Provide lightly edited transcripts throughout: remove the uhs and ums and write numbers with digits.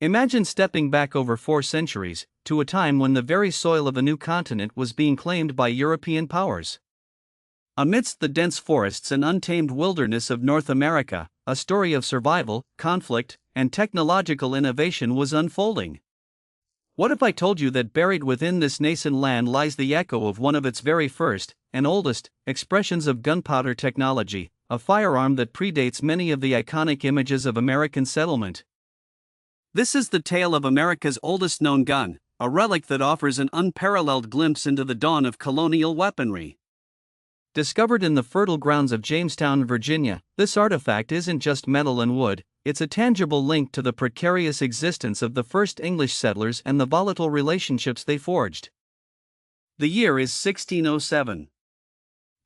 Imagine stepping back over 4 centuries, to a time when the very soil of a new continent was being claimed by European powers. Amidst the dense forests and untamed wilderness of North America, a story of survival, conflict, and technological innovation was unfolding. What if I told you that buried within this nascent land lies the echo of one of its very first, and oldest, expressions of gunpowder technology, a firearm that predates many of the iconic images of American settlement? This is the tale of America's oldest known gun, a relic that offers an unparalleled glimpse into the dawn of colonial weaponry. Discovered in the fertile grounds of Jamestown, Virginia, this artifact isn't just metal and wood, it's a tangible link to the precarious existence of the first English settlers and the volatile relationships they forged. The year is 1607.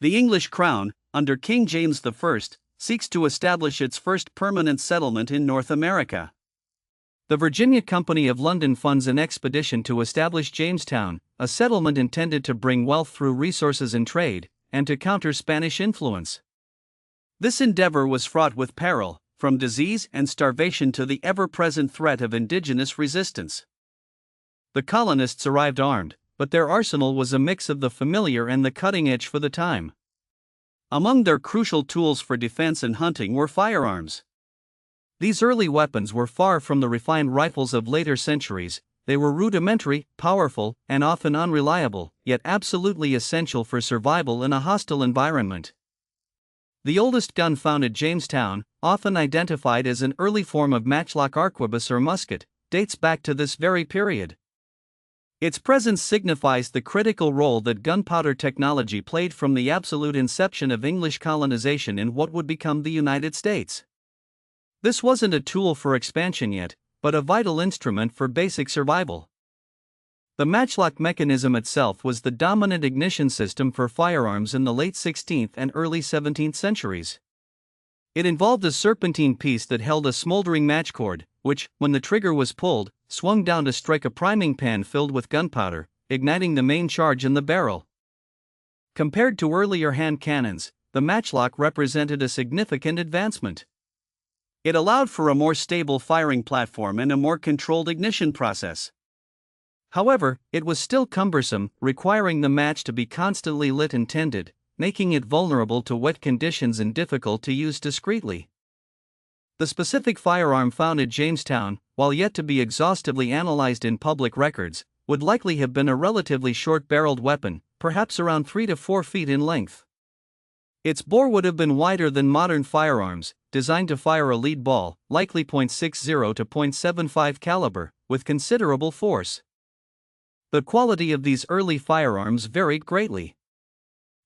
The English crown, under King James I, seeks to establish its first permanent settlement in North America. The Virginia Company of London funds an expedition to establish Jamestown, a settlement intended to bring wealth through resources and trade, and to counter Spanish influence. This endeavor was fraught with peril, from disease and starvation to the ever-present threat of indigenous resistance. The colonists arrived armed, but their arsenal was a mix of the familiar and the cutting edge for the time. Among their crucial tools for defense and hunting were firearms. These early weapons were far from the refined rifles of later centuries. They were rudimentary, powerful, and often unreliable, yet absolutely essential for survival in a hostile environment. The oldest gun found at Jamestown, often identified as an early form of matchlock arquebus or musket, dates back to this very period. Its presence signifies the critical role that gunpowder technology played from the absolute inception of English colonization in what would become the United States. This wasn't a tool for expansion yet, but a vital instrument for basic survival. The matchlock mechanism itself was the dominant ignition system for firearms in the late 16th and early 17th centuries. It involved a serpentine piece that held a smoldering match cord, which, when the trigger was pulled, swung down to strike a priming pan filled with gunpowder, igniting the main charge in the barrel. Compared to earlier hand cannons, the matchlock represented a significant advancement. It allowed for a more stable firing platform and a more controlled ignition process. However, it was still cumbersome, requiring the match to be constantly lit and tended, making it vulnerable to wet conditions and difficult to use discreetly. The specific firearm found at Jamestown, while yet to be exhaustively analyzed in public records, would likely have been a relatively short-barreled weapon, perhaps around 3 to 4 feet in length. Its bore would have been wider than modern firearms, designed to fire a lead ball, likely .60 to .75 caliber, with considerable force. The quality of these early firearms varied greatly.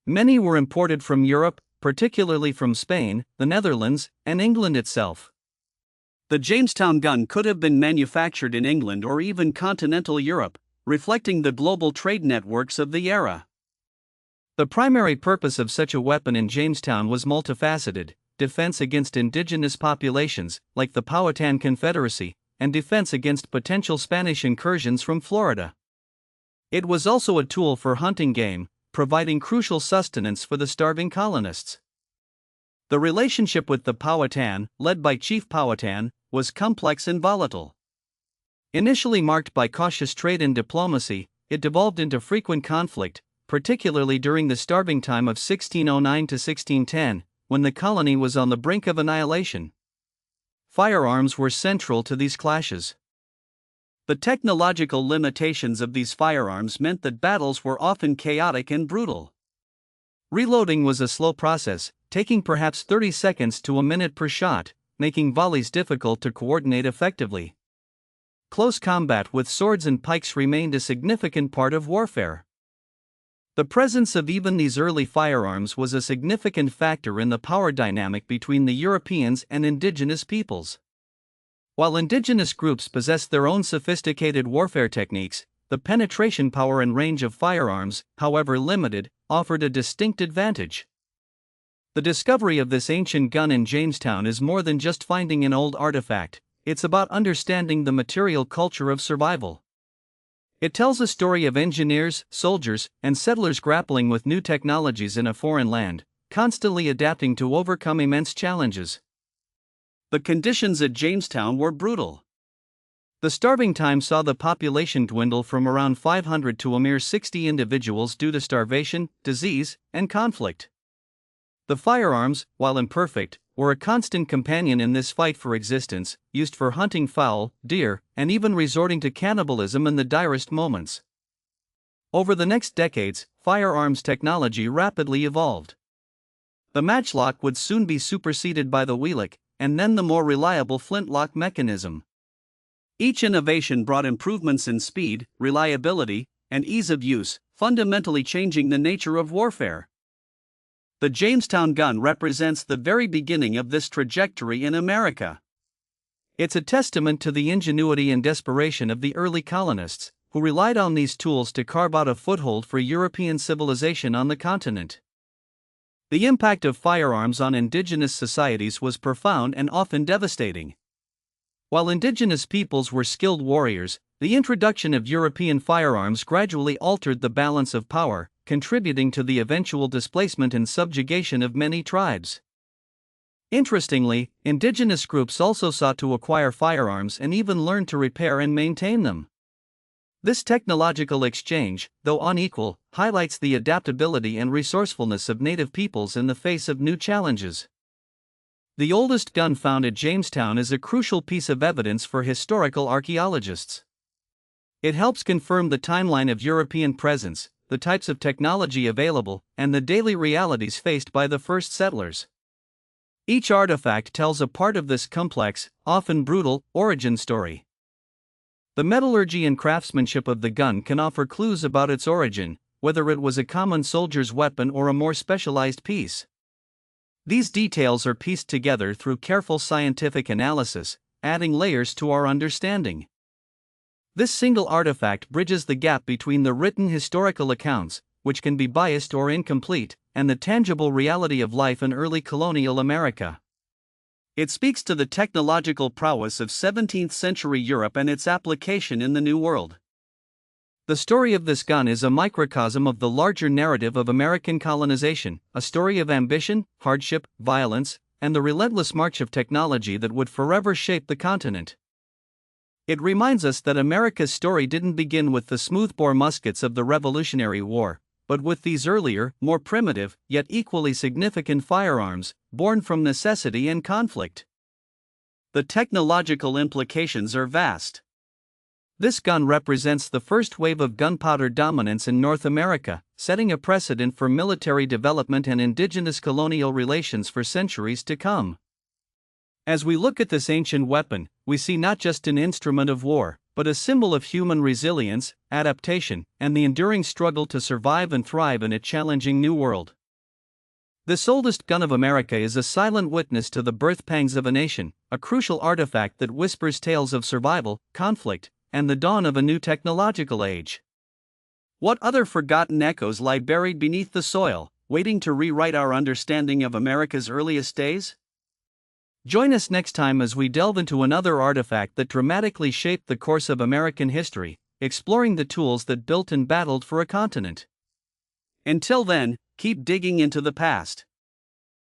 Many were imported from Europe, particularly from Spain, the Netherlands, and England itself. The Jamestown gun could have been manufactured in England or even continental Europe, reflecting the global trade networks of the era. The primary purpose of such a weapon in Jamestown was multifaceted: defense against indigenous populations, like the Powhatan Confederacy, and defense against potential Spanish incursions from Florida. It was also a tool for hunting game, providing crucial sustenance for the starving colonists. The relationship with the Powhatan, led by Chief Powhatan, was complex and volatile. Initially marked by cautious trade and diplomacy, it devolved into frequent conflict, particularly during the starving time of 1609 to 1610, when the colony was on the brink of annihilation. Firearms were central to these clashes. The technological limitations of these firearms meant that battles were often chaotic and brutal. Reloading was a slow process, taking perhaps 30 seconds to a minute per shot, making volleys difficult to coordinate effectively. Close combat with swords and pikes remained a significant part of warfare. The presence of even these early firearms was a significant factor in the power dynamic between the Europeans and indigenous peoples. While indigenous groups possessed their own sophisticated warfare techniques, the penetration power and range of firearms, however limited, offered a distinct advantage. The discovery of this ancient gun in Jamestown is more than just finding an old artifact, it's about understanding the material culture of survival. It tells a story of engineers, soldiers, and settlers grappling with new technologies in a foreign land, constantly adapting to overcome immense challenges. The conditions at Jamestown were brutal. The starving time saw the population dwindle from around 500 to a mere 60 individuals due to starvation, disease, and conflict. The firearms, while imperfect, were a constant companion in this fight for existence, used for hunting fowl, deer, and even resorting to cannibalism in the direst moments. Over the next decades, firearms technology rapidly evolved. The matchlock would soon be superseded by the wheellock, and then the more reliable flintlock mechanism. Each innovation brought improvements in speed, reliability, and ease of use, fundamentally changing the nature of warfare. The Jamestown gun represents the very beginning of this trajectory in America. It's a testament to the ingenuity and desperation of the early colonists, who relied on these tools to carve out a foothold for European civilization on the continent. The impact of firearms on indigenous societies was profound and often devastating. While indigenous peoples were skilled warriors, the introduction of European firearms gradually altered the balance of power, contributing to the eventual displacement and subjugation of many tribes. Interestingly, indigenous groups also sought to acquire firearms and even learned to repair and maintain them. This technological exchange, though unequal, highlights the adaptability and resourcefulness of native peoples in the face of new challenges. The oldest gun found at Jamestown is a crucial piece of evidence for historical archaeologists. It helps confirm the timeline of European presence, the types of technology available, and the daily realities faced by the first settlers. Each artifact tells a part of this complex, often brutal, origin story. The metallurgy and craftsmanship of the gun can offer clues about its origin, whether it was a common soldier's weapon or a more specialized piece. These details are pieced together through careful scientific analysis, adding layers to our understanding. This single artifact bridges the gap between the written historical accounts, which can be biased or incomplete, and the tangible reality of life in early colonial America. It speaks to the technological prowess of 17th century Europe and its application in the New World. The story of this gun is a microcosm of the larger narrative of American colonization, a story of ambition, hardship, violence, and the relentless march of technology that would forever shape the continent. It reminds us that America's story didn't begin with the smoothbore muskets of the Revolutionary War, but with these earlier, more primitive, yet equally significant firearms, born from necessity and conflict. The technological implications are vast. This gun represents the first wave of gunpowder dominance in North America, setting a precedent for military development and indigenous colonial relations for centuries to come. As we look at this ancient weapon, we see not just an instrument of war, but a symbol of human resilience, adaptation, and the enduring struggle to survive and thrive in a challenging new world. This oldest gun of America is a silent witness to the birth pangs of a nation, a crucial artifact that whispers tales of survival, conflict, and the dawn of a new technological age. What other forgotten echoes lie buried beneath the soil, waiting to rewrite our understanding of America's earliest days? Join us next time as we delve into another artifact that dramatically shaped the course of American history, exploring the tools that built and battled for a continent. Until then, keep digging into the past.